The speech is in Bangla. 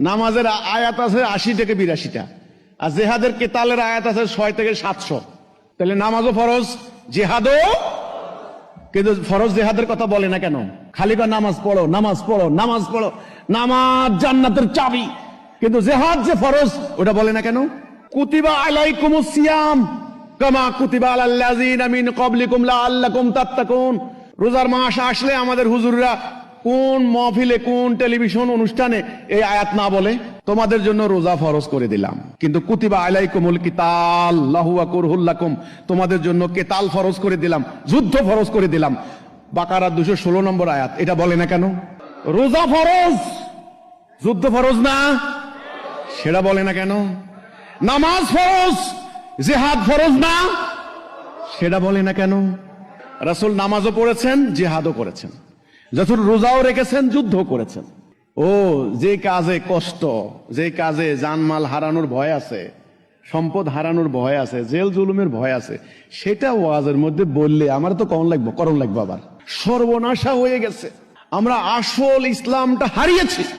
নামাজের আয়াত আছে 80 থেকে 82টা, আর জেহাদের কেতালের আয়াত আছে 6 থেকে 700। তাহলে নামাজও ফরজ, জেহাদও। কিন্তু ফরজ জেহাদের কথা বলে না কেন? খালি বা নামাজ পড়ো, নামাজ পড়ো, নামাজ পড়ো, নামাজ জান্নাতের চাবি, কিন্তু জেহাদ যে ফরজ ওটা বলে না কেন? কুতিবা আলাইকুমুস সিয়াম কামা কুতিবা আলাল লাযিনা মিন ক্বাবলিকুম লাআল্লাকুম তাত্তাকুন। রোজার মাস আসলে আমাদের হুজুররা কোন মাহফিলে, কোন টেলিভিশন অনুষ্ঠানে এই আয়াত না বলে? তোমাদের জন্য রোজা ফরজ করে দিলাম, কিন্তু কুতিবা আলাইকুমুল কিতাল লাহুয়া কুরহুল লাকুম, তোমাদের জন্য কেতাল ফরজ করে দিলাম, যুদ্ধ ফরজ করে দিলাম। বাকারা 216 নম্বর আয়াত, এটা বলে না কেন? রোজা ফরজ, যুদ্ধ ফরজ না, সেটা বলে না কেন? নামাজ ফরজ, জিহাদ ফরজ না, সেটা বলে না কেন? রাসূল নামাজও পড়েছেন, জিহাদও করেছেন, যখন রোজাও রেখেছেন, যুদ্ধ করেছেন। ও যে কাজে কষ্ট, যে কাজে জানমাল হারানোর ভয় আছে, সম্পদ হারানোর ভয় আছে, জেল জুলুমের ভয় আছে, সেটা ওয়াজের মধ্যে বললে আমার তো করণ লাগবে আবার। সর্বনাশা হয়ে গেছে, আমরা আসল ইসলামটা হারিয়েছি।